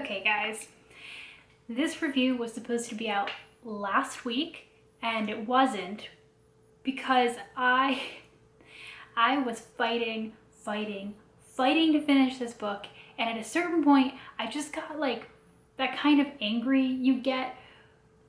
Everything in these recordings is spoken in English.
Okay guys, this review was supposed to be out last week and it wasn't because I was fighting to finish this book, and at a certain point I just got like that kind of angry you get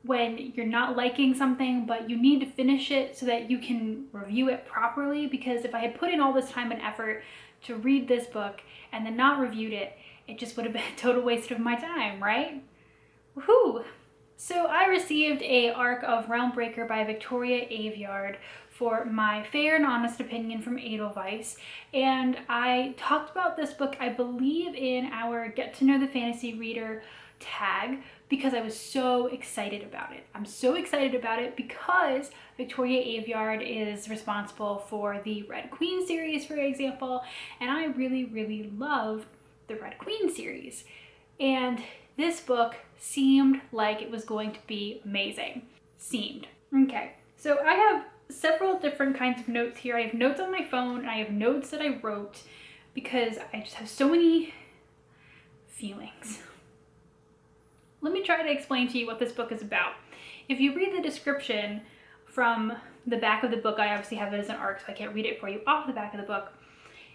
when you're not liking something but you need to finish it so that you can review it properly, because if I had put in all this time and effort to read this book and then not reviewed it, it just would have been a total waste of my time, right? Woohoo! So I received a arc of Realmbreaker by Victoria Aveyard for my fair and honest opinion from Edelweiss, and I talked about this book, I believe, in our Get to Know the Fantasy Reader tag because I was so excited about it. I'm so excited about it because Victoria Aveyard is responsible for the Red Queen series, for example, and I really love the Red Queen series. And this book seemed like it was going to be amazing. Okay, so I have several different kinds of notes here. I have notes on my phone, and I have notes that I wrote because I just have so many feelings. Let me try to explain to you what this book is about. If you read the description from the back of the book, I obviously have it as an arc, so I can't read it for you off the back of the book.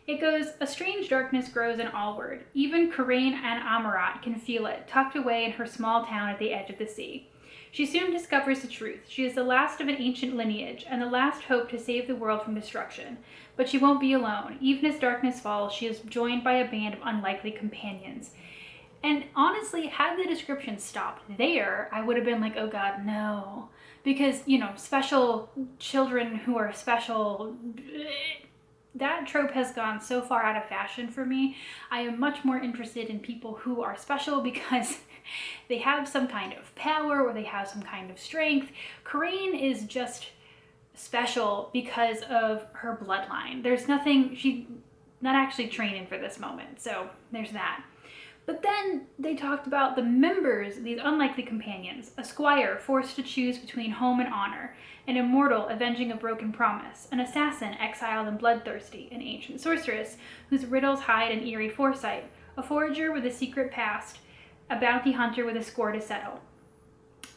It goes, a strange darkness grows in Allward. Even Coraine and Amarat can feel it, tucked away in her small town at the edge of the sea. She soon discovers the truth. She is the last of an ancient lineage, and the last hope to save the world from destruction. But she won't be alone. Even as darkness falls, she is joined by a band of unlikely companions. And honestly, had the description stopped there, I would have been like, oh God, no. Because, you know, special children who are special, that trope has gone so far out of fashion for me. I am much more interested in people who are special because they have some kind of power or they have some kind of strength. Coraine is just special because of her bloodline. There's nothing, she's not actually training for this moment, so there's that. But then they talked about the members, these unlikely companions, a squire forced to choose between home and honor, an immortal avenging a broken promise, an assassin exiled and bloodthirsty, an ancient sorceress whose riddles hide an eerie foresight, a forager with a secret past, a bounty hunter with a score to settle.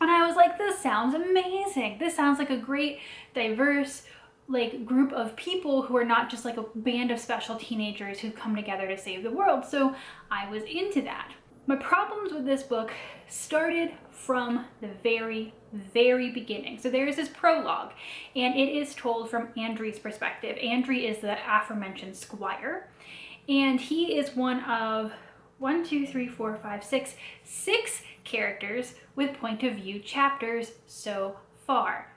And I was like, this sounds amazing. This sounds like a great, diverse, group of people who are not just like a band of special teenagers who've come together to save the world. So I was into that. My problems with this book started from the very beginning. So there's this prologue, and it is told from Andry's perspective. Andry is the aforementioned squire, and he is one of 6 characters with point of view chapters so far.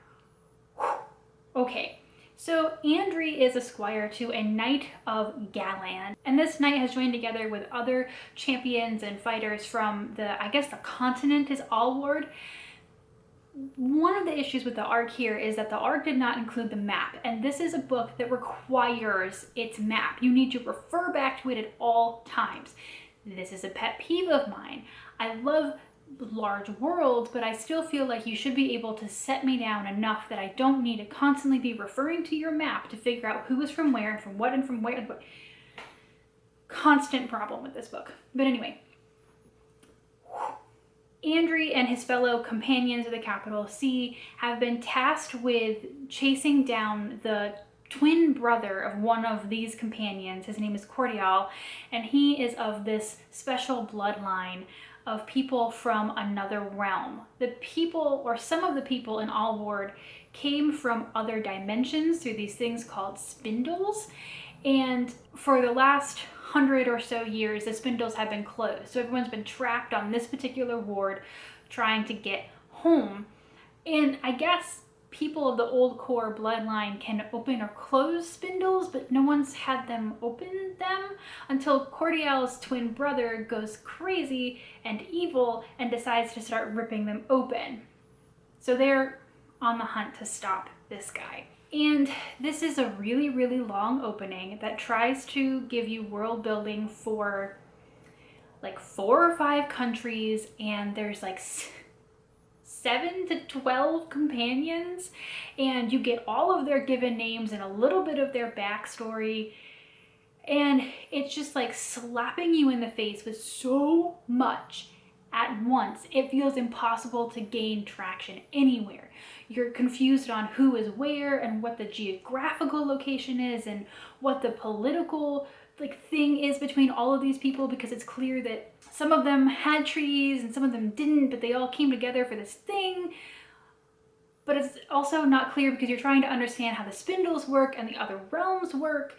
Okay. So Andry is a squire to a knight of Galan, and this knight has joined together with other champions and fighters from the continent is Allward. One of the issues with the arc here is that the arc did not include the map, and this is a book that requires its map. You need to refer back to it at all times. This is a pet peeve of mine. I love large worlds, but I still feel like you should be able to set me down enough that I don't need to constantly be referring to your map to figure out who is from where and from what and from where. Constant problem with this book. But anyway, Andry and his fellow companions of the capital C have been tasked with chasing down the twin brother of one of these companions. His name is Cordial, and he is of this special bloodline of people from another realm. The people, or some of the people in Allward, came from other dimensions through these things called spindles, and for the last 100 or so years the spindles have been closed, so everyone's been trapped on this particular ward trying to get home. And I guess people of the old core bloodline can open or close spindles, but no one's had them open them until Cordial's twin brother goes crazy and evil and decides to start ripping them open. So they're on the hunt to stop this guy. And this is a really long opening that tries to give you world building for 4 or 5 countries, and there's 7 to 12 companions, and you get all of their given names and a little bit of their backstory, and it's just slapping you in the face with so much at once. It feels impossible to gain traction anywhere. You're confused on who is where and what the geographical location is and what the political thing is between all of these people, because it's clear that some of them had treaties and some of them didn't, but they all came together for this thing. But it's also not clear because you're trying to understand how the spindles work and the other realms work.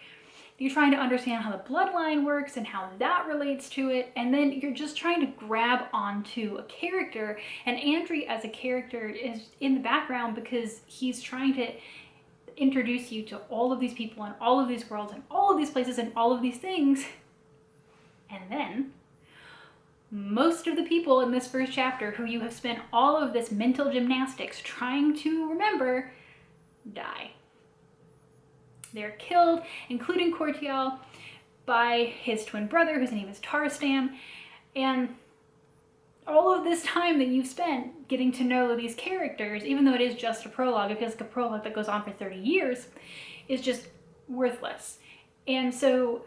You're trying to understand how the bloodline works and how that relates to it. And then you're just trying to grab onto a character. And Andrew as a character is in the background because he's trying to introduce you to all of these people and all of these worlds and all of these places and all of these things. And then most of the people in this first chapter who you have spent all of this mental gymnastics trying to remember die. They're killed, including Courtial, by his twin brother, whose name is Taristan. And all of this time that you've spent getting to know these characters, even though it is just a prologue, it feels like a prologue that goes on for 30 years, is just worthless. And so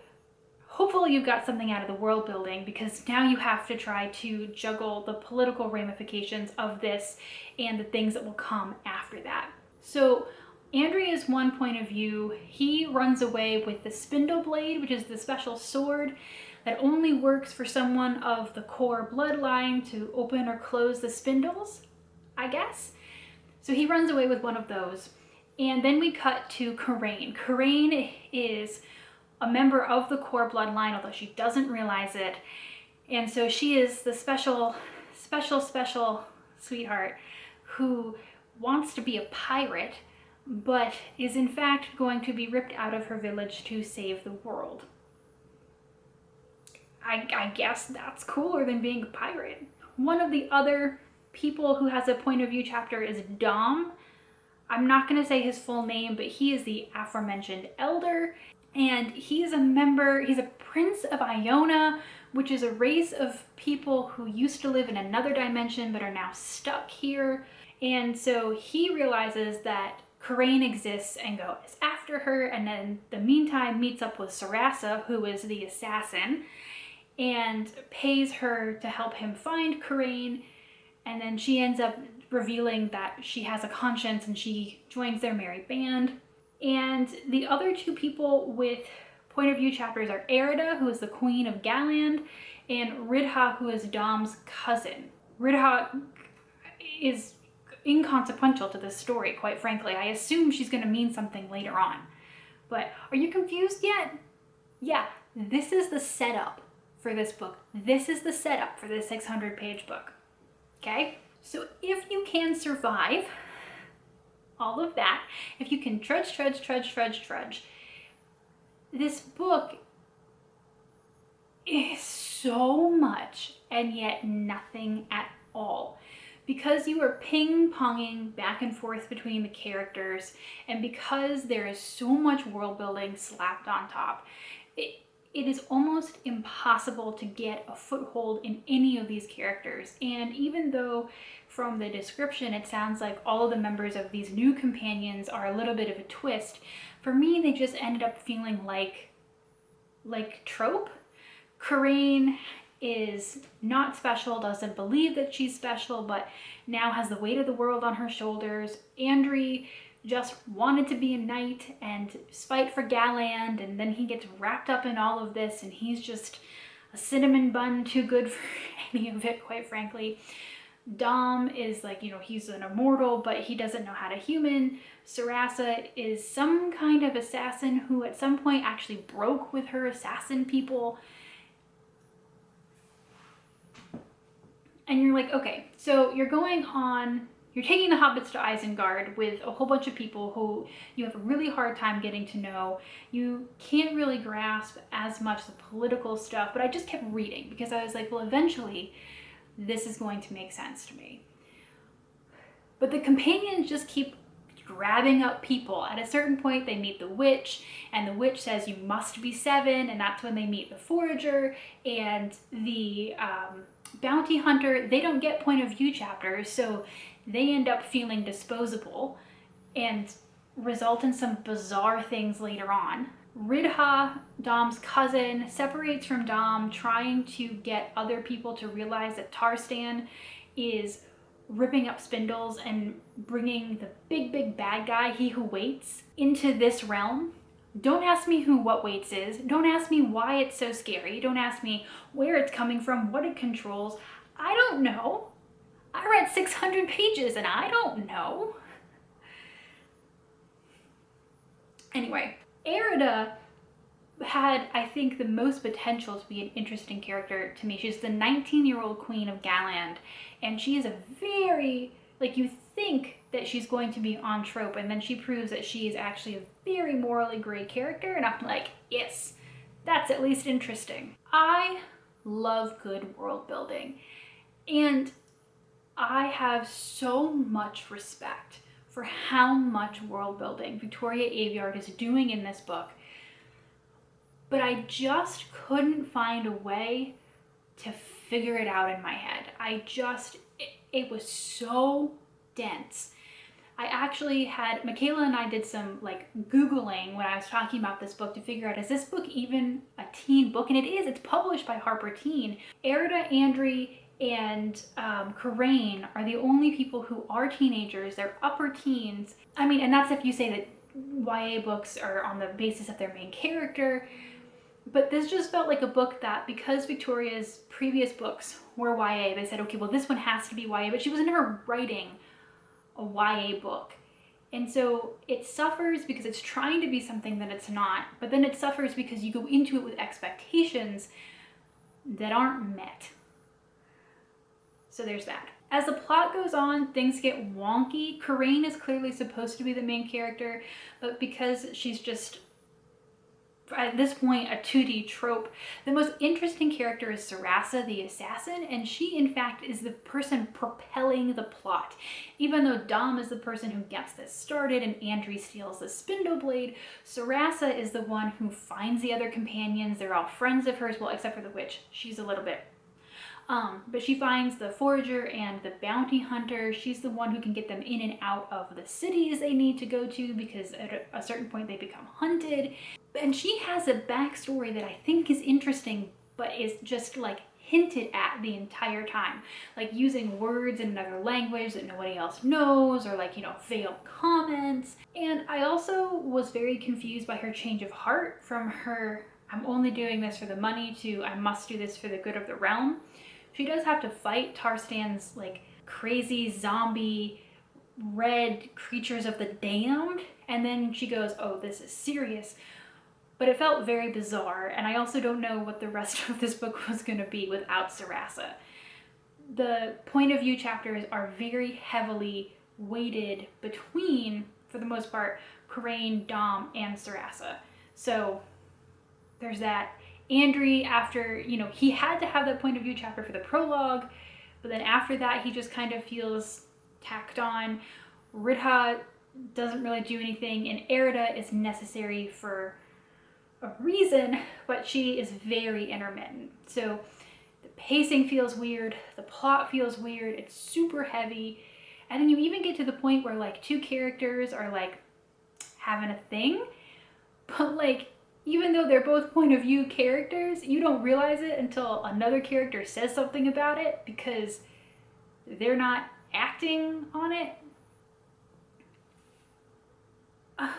hopefully you've got something out of the world building, because now you have to try to juggle the political ramifications of this and the things that will come after that. So Andrea's one point of view, he runs away with the spindle blade, which is the special sword that only works for someone of the core bloodline to open or close the spindles, I guess. So he runs away with one of those. And then we cut to Karain. Karain is a member of the core bloodline, although she doesn't realize it. And so she is the special sweetheart who wants to be a pirate, but is in fact going to be ripped out of her village to save the world. I guess that's cooler than being a pirate. One of the other people who has a point of view chapter is Dom. I'm not going to say his full name, but he is the aforementioned elder, and he's a prince of Iona, which is a race of people who used to live in another dimension but are now stuck here. And so he realizes that Karain exists and goes after her, and then in the meantime meets up with Sarasa, who is the assassin, and pays her to help him find Karain. And then she ends up revealing that she has a conscience and she joins their merry band. And the other two people with point of view chapters are Erida, who is the queen of Galand, and Ridha, who is Dom's cousin. Ridha is inconsequential to this story, quite frankly. I assume she's going to mean something later on. But are you confused yet? Yeah, this is the setup for this book. This is the setup for this 600-page book. Okay? So if you can survive all of that, if you can trudge, this book is so much and yet nothing at all. Because you are ping-ponging back and forth between the characters, and because there is so much world building slapped on top, it is almost impossible to get a foothold in any of these characters. And even though from the description it sounds like all of the members of these new companions are a little bit of a twist, for me they just ended up feeling like trope. Karain is not special, doesn't believe that she's special, but now has the weight of the world on her shoulders. Andrew just wanted to be a knight and fight for Galand, and then he gets wrapped up in all of this, and he's just a cinnamon bun too good for any of it, quite frankly. Dom is he's an immortal, but he doesn't know how to human. Sarasa is some kind of assassin who at some point actually broke with her assassin people. And you're like, okay, so you're taking the hobbits to Isengard with a whole bunch of people who you have a really hard time getting to know. You can't really grasp as much the political stuff, but I just kept reading because I was like, well, eventually this is going to make sense to me. But the companions just keep grabbing up people. At a certain point, they meet the witch, and the witch says you must be 7, and that's when they meet the forager and the bounty hunter. They don't get point of view chapters, so they end up feeling disposable and result in some bizarre things later on. Ridha, Dom's cousin, separates from Dom, trying to get other people to realize that Tarstan is ripping up spindles and bringing the big bad guy, he who waits, into this realm. Don't ask me who what waits is. Don't ask me why it's so scary. Don't ask me where it's coming from, what it controls. I don't know. I read 600 pages and I don't know. Anyway, Erida had, I think, the most potential to be an interesting character to me. She's the 19-year-old queen of Galand, and she is a very, like, you think that she's going to be on trope, and then she proves that she is actually a very morally gray character, and I'm like, yes, that's at least interesting. I love good world building, and I have so much respect for how much world building Victoria Aveyard is doing in this book, but I just couldn't find a way to figure it out in my head. It was so dense. I actually had, Michaela and I did some like Googling when I was talking about this book to figure out, is this book even a teen book? And it is, it's published by Harper Teen. Erida, Andri, and Karain are the only people who are teenagers. They're upper teens. I mean, and that's if you say that YA books are on the basis of their main character. But this just felt like a book that, because Victoria's previous books were YA, they said, okay, well, this one has to be YA, but she was never writing a YA book. And so it suffers because it's trying to be something that it's not, but then it suffers because you go into it with expectations that aren't met. So there's that. As the plot goes on, things get wonky. Karain is clearly supposed to be the main character, but because she's just, at this point, a 2D trope, the most interesting character is Sarasa, the assassin, and she, in fact, is the person propelling the plot. Even though Dom is the person who gets this started and Andri steals the spindle blade, Sarasa is the one who finds the other companions. They're all friends of hers, well, except for the witch. She's a little bit. But she finds the forager and the bounty hunter. She's the one who can get them in and out of the cities they need to go to, because at a certain point they become hunted. And she has a backstory that I think is interesting, but is just like hinted at the entire time. Like using words in another language that nobody else knows, or like, you know, veiled comments. And I also was very confused by her change of heart from her, I'm only doing this for the money, to I must do this for the good of the realm. She does have to fight Tarstan's like crazy zombie red creatures of the damned, and then she goes, oh, this is serious. But it felt very bizarre, and I also don't know what the rest of this book was going to be without Sarasa. The point of view chapters are very heavily weighted between, for the most part, Karain, Dom, and Sarasa. So there's that. Andri, after, you know, he had to have that point of view chapter for the prologue, but then after that he just kind of feels tacked on. Ridha doesn't really do anything, and Erida is necessary for a reason, but she is very intermittent. So the pacing feels weird, the plot feels weird, it's super heavy, and then you even get to the point where like two characters are like having a thing, but like, even though they're both point of view characters, you don't realize it until another character says something about it, because they're not acting on it. And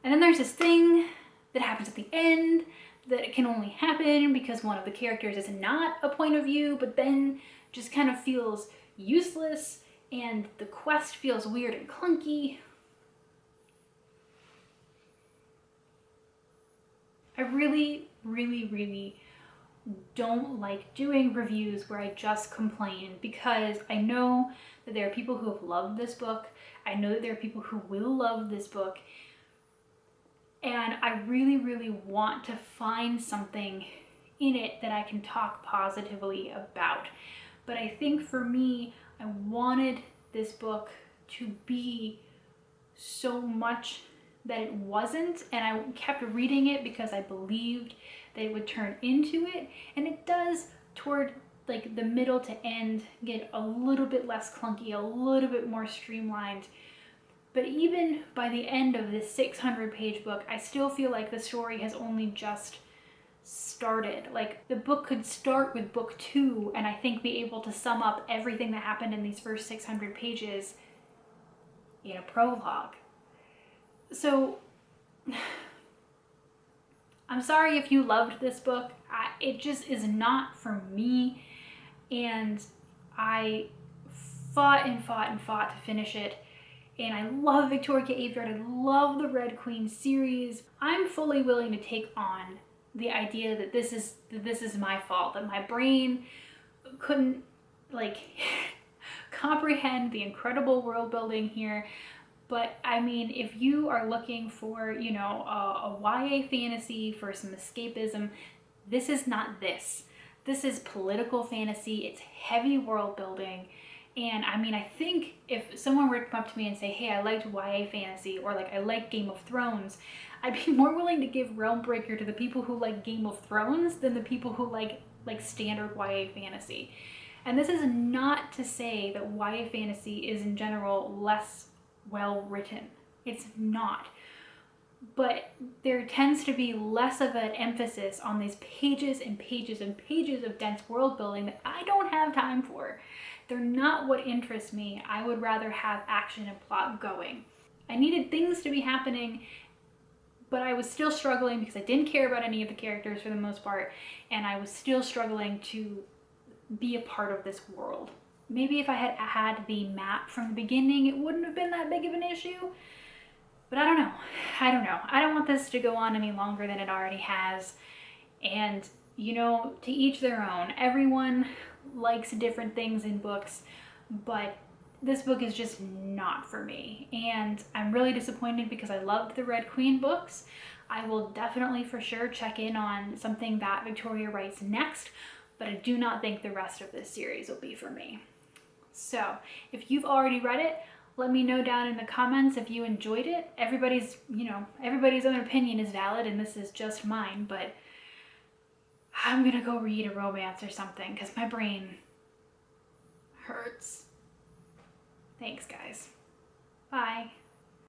then there's this thing that happens at the end that it can only happen because one of the characters is not a point of view, but then just kind of feels useless, and the quest feels weird and clunky. I really don't like doing reviews where I just complain, because I know that there are people who have loved this book. I know that there are people who will love this book. And I really want to find something in it that I can talk positively about. But I think for me, I wanted this book to be so much that it wasn't, and I kept reading it because I believed that it would turn into it, and it does toward like the middle to end get a little bit less clunky, a little bit more streamlined, But even by the end of this 600-page book, I still feel like the story has only just started. Like, the book could start with book 2 and I think be able to sum up everything that happened in these first 600 pages in a prologue. So I'm sorry if you loved this book. It just is not for me, and I fought and fought and fought to finish it. And I love Victoria Aveyard. I love the Red Queen series. I'm fully willing to take on the idea that this is my fault, that my brain couldn't like comprehend the incredible world building here. But I mean, if you are looking for, you know, a YA fantasy for some escapism, this is not this. This is political fantasy. It's heavy world building. And I mean, I think if someone were to come up to me and say, hey, I liked YA fantasy, or like I like Game of Thrones, I'd be more willing to give Realmbreaker to the people who like Game of Thrones than the people who like standard YA fantasy. And this is not to say that YA fantasy is in general less well written. It's not. But there tends to be less of an emphasis on these pages and pages and pages of dense world building that I don't have time for. They're not what interests me. I would rather have action and plot going. I needed things to be happening, but I was still struggling because I didn't care about any of the characters for the most part, and I was still struggling to be a part of this world. Maybe if I had had the map from the beginning, it wouldn't have been that big of an issue, but I don't know. I don't want this to go on any longer than it already has, and you know, to each their own. Everyone likes different things in books, but this book is just not for me. And I'm really disappointed because I loved the Red Queen books. I will definitely for sure check in on something that Victoria writes next, but I do not think the rest of this series will be for me. So if you've already read it, let me know down in the comments if you enjoyed it. Everybody's own opinion is valid, and this is just mine, but I'm gonna go read a romance or something because my brain hurts. Thanks, guys. Bye.